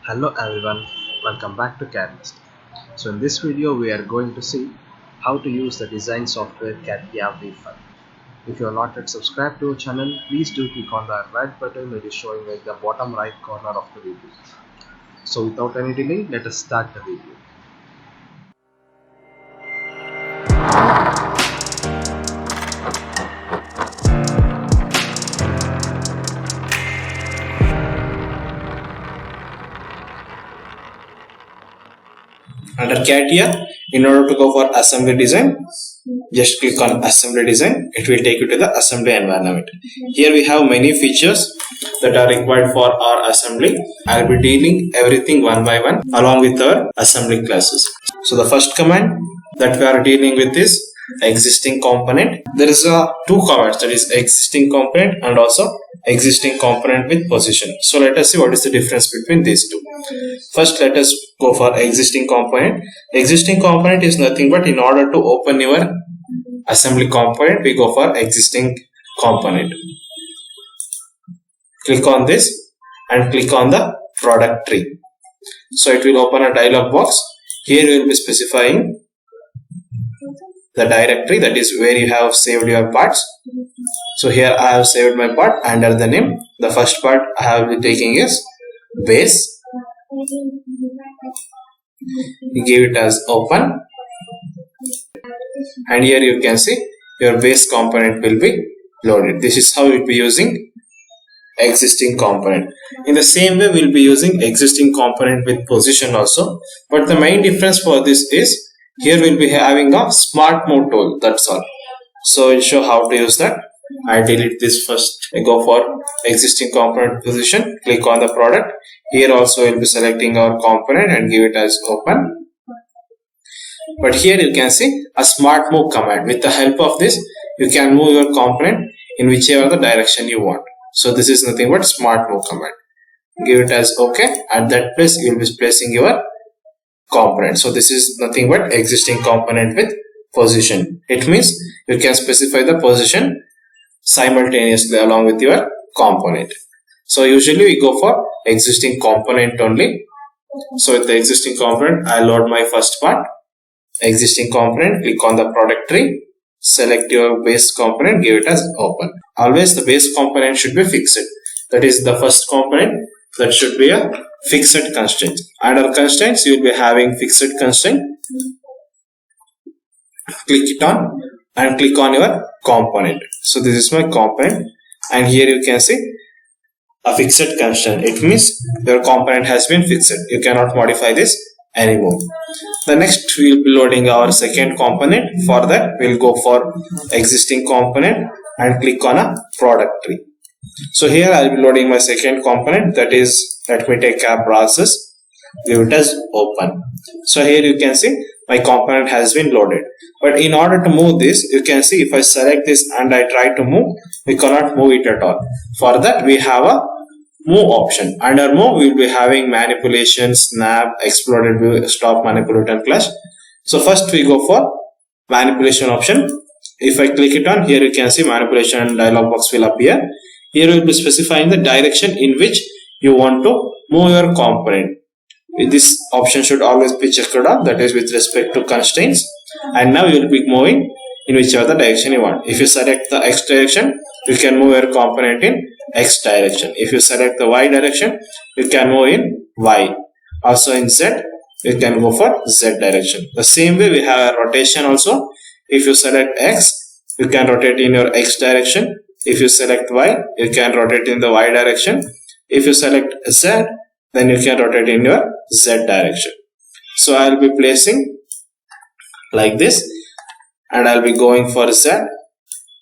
Hello everyone, welcome back to CADist. So in this video we are going to see how to use the design software CATIA V5. If you are not yet subscribed to our channel, please do click on the red button that is showing at the bottom right corner of the video. So without any delay, let us start the video. Under CATIA, in order to go for assembly design, just click on assembly design. It will take you to the assembly environment. Here we have many features that are required for our assembly. I'll be dealing everything one by one along with our assembly classes. So the first command that we are dealing with is existing component. There is two commands, that is existing component and also existing component with position. So let us see what is the difference between these two. First, let us go for existing component. Existing component is nothing but in order to open your assembly component, we go for existing component. Click on this and click on the product tree. So it will open a dialog box. Here we will be specifying the directory, that is where you have saved your parts. So here I have saved my part under the name. The first part I have been taking is base. Give it as open, and here you can see your base component will be loaded. This is how we will be using existing component. In the same way, we will be using existing component with position also, but the main difference for this is here we will be having a smart move tool, that's all. So I'll show how to use that. I delete this first. I go for existing component position, click on the product. Here also we'll be selecting our component and give it as open. But here you can see a smart move command. With the help of this, you can move your component in whichever the direction you want. So this is nothing but smart move command. Give it as OK. At that place, you will be placing your component. So this is nothing but existing component with position. It means you can specify the position simultaneously along with your component. So usually we go for existing component only. So with the existing component, I load my first part. Existing component, click on the product tree, select your base component, give it as open. Always the base component should be fixed. That is the first component, that should be a fixed constraint. Under constraints, you will be having fixed constraint. Click it on and click on your component. So this is my component, and here you can see a fixed constraint. It means your component has been fixed. You cannot modify this anymore. The next we will be loading our second component. For that we will go for existing component and click on a product tree. So here I will be loading my second component, that is, let me take a process, give it as open. So here you can see my component has been loaded. But in order to move this, you can see if I select this and I try to move, we cannot move it at all. For that we have a move option. Under move we will be having manipulation, snap, exploded view, stop, manipulate and clash. So first we go for manipulation option. If I click it on, here you can see manipulation dialog box will appear. Here we will be specifying the direction in which you want to move your component. This option should always be checked on, that is with respect to constraints. And now you will be moving in whichever the direction you want. If you select the X direction, you can move your component in X direction. If you select the Y direction, you can move in Y. Also in Z, you can go for Z direction. The same way we have a rotation also. If you select X, you can rotate in your X direction. If you select Y, you can rotate in the Y direction. If you select Z, then you can rotate in your Z direction. So I will be placing like this, and I will be going for Z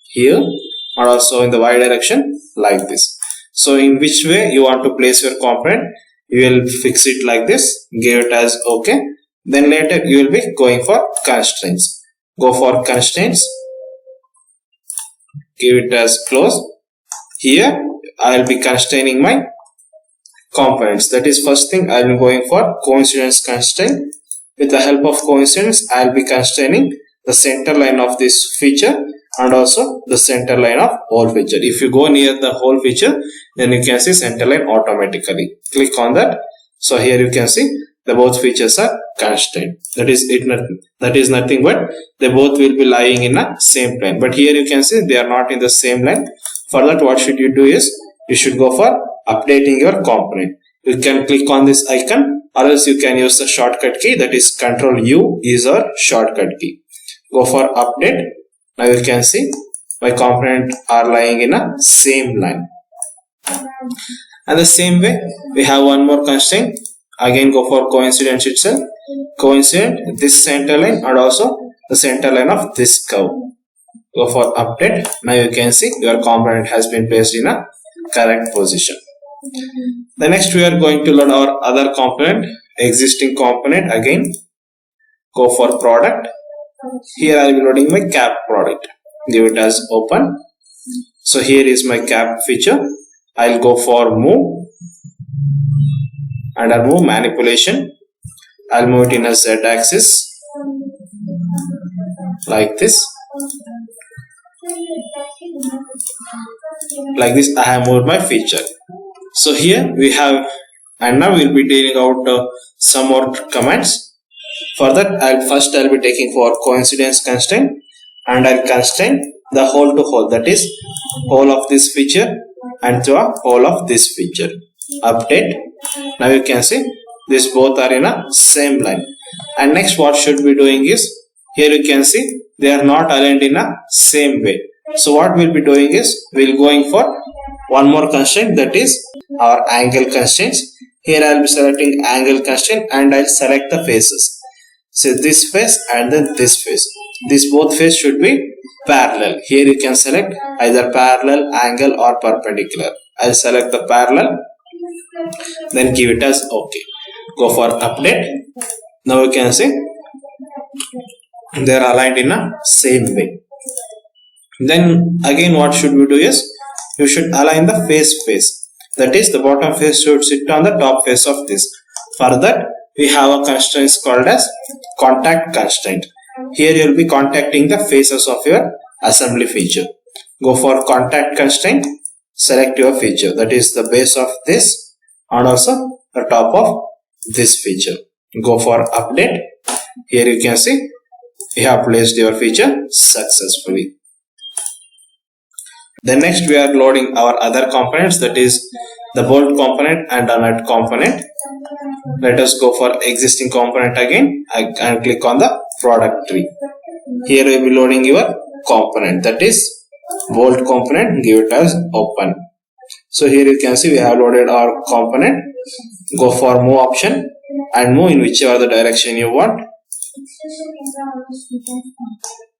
here, and also in the Y direction like this. So in which way you want to place your component, you will fix it like this, give it as OK. Then later you will be going for constraints. Go for constraints, give it as close. Here I will be constraining my components. That is, first thing I am going for coincidence constraint. With the help of coincidence, I will be constraining the center line of this feature and also the center line of whole feature. If you go near the whole feature, then you can see center line automatically. Click on that. So here you can see the both features are constrained. That is nothing but they both will be lying in a same plane. But here you can see they are not in the same line. For that, what should you do is you should go for updating your component. You can click on this icon, or else you can use the shortcut key, that is Ctrl U is our shortcut key. Go for update. Now you can see my component are lying in a same line. And the same way we have one more constraint. Again go for coincidence itself. Coincident this center line and also the center line of this curve. Go for update. Now you can see your component has been placed in a correct position. The next we are going to load our other component, existing component. Again go for product. Here I will be loading my cap product. Give it as open. So here is my cap feature. I'll go for move. Under move manipulation, I'll move it in a Z axis like this. Like this I have moved my feature. So here we have, and now we'll be dealing out some more commands. For that I'll be taking for coincidence constraint, and I'll constrain the hole to hole, that is hole of this feature and to a hole of this feature. Update. Now you can see these both are in a same line. And next what should be doing is, here you can see they are not aligned in a same way. So what we'll be doing is we'll going for one more constraint, that is our angle constraints. Here I'll be selecting angle constraint and I'll select the faces. So this face and then this face. These both faces should be parallel. Here you can select either parallel, angle or perpendicular. I'll select the parallel. Then give it as OK. Go for update. Now you can see they are aligned in a same way. Then again what should we do is you should align the face. That is the bottom face should sit on the top face of this. For that we have a constraint called as contact constraint. Here you will be contacting the faces of your assembly feature. Go for contact constraint. Select your feature, that is the base of this and also the top of this feature. Go for update. Here you can see you have placed your feature successfully. Then next we are loading our other components, that is the bolt component and the nut component. Let us go for existing component again and click on the product tree. Here we will be loading your component, that is bolt component. Give it as open. So here you can see we have loaded our component. Go for move option and move in whichever the direction you want.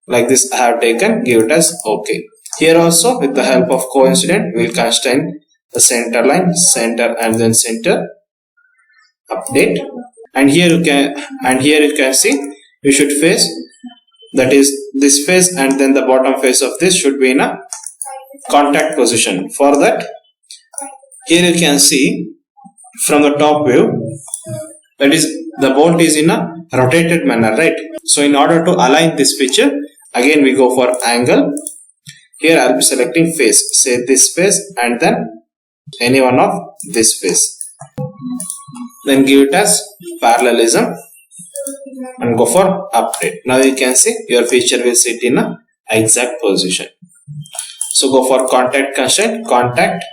Like this I have taken. Give it as OK. Here also with the help of coincident we will constrain the center line, center and then center. Update. And here you can see you should face, that is this face and then the bottom face of this should be in a contact position. For that here you can see from the top view, that is the bolt is in a rotated manner, right? So in order to align this feature, again we go for angle. Here I'll be selecting face, say this face and then any one of this face. Then give it as parallelism and go for update. Now you can see your feature will sit in a exact position. So go for contact constraint, contact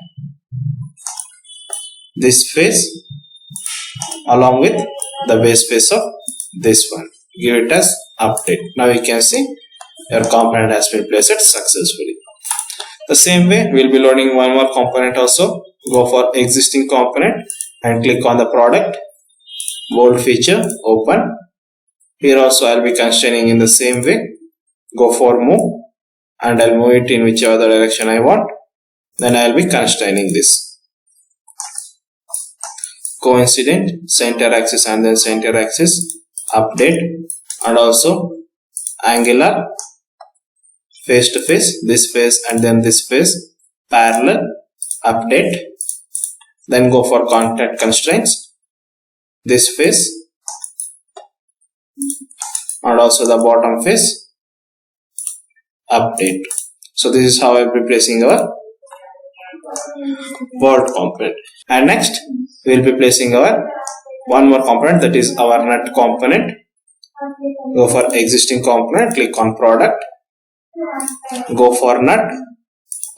this face along with the base face of this one. Give it as update. Now you can see your component has been placed successfully. The same way we will be loading one more component also. Go for existing component and click on the product, bolt feature, open. Here also I will be constraining in the same way. Go for move and I'll move it in whichever direction I want. Then I will be constraining this. Coincident, center axis and then center axis, update, and also angular, face to face, this face and then this face, parallel, update. Then go for contact constraints, this face and also the bottom face, update. So this is how I will be placing our bolt component. And next we will be placing our one more component, that is our nut component. Go for existing component, click on product, go for nut,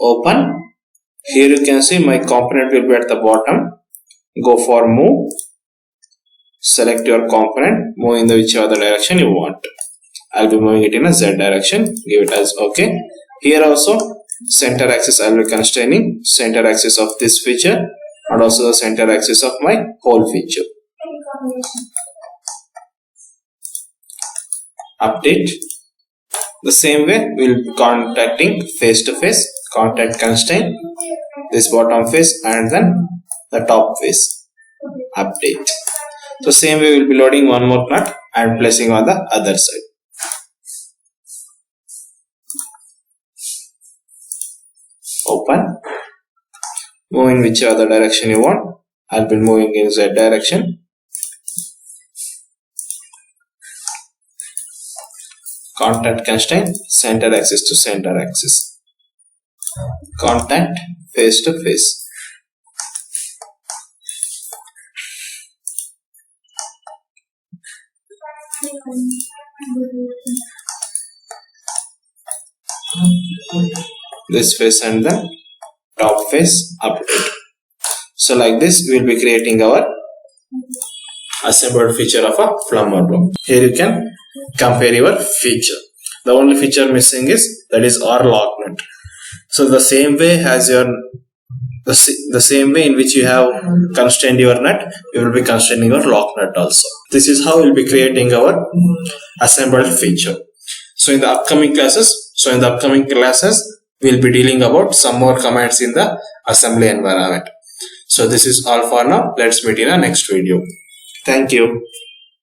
open. Here you can see my component will be at the bottom. Go for move, select your component, move in the whichever direction you want. I'll be moving it in a Z direction, give it as OK. Here also center axis I will be constraining center axis of this feature and also the center axis of my whole feature. Update. The same way we will be contacting face to face, contact constraint, this bottom face and then the top face. Update. So same way we will be loading one more nut and placing on the other side. Open. Move in whichever direction you want. I'll be moving in Z direction. Contact constraint, center axis to center axis. Contact face to face. This face and the top face update. So like this we will be creating our assembled feature of a plumber block. Here you can compare your feature. The only feature missing is that is our lock nut. So the same way as your the same way in which you have constrained your nut, you will be constraining your lock nut also. This is how we will be creating our assembled feature. So in the upcoming classes, we will be dealing about some more commands in the assembly environment. So this is all for now. Let's meet in the next video. Thank you.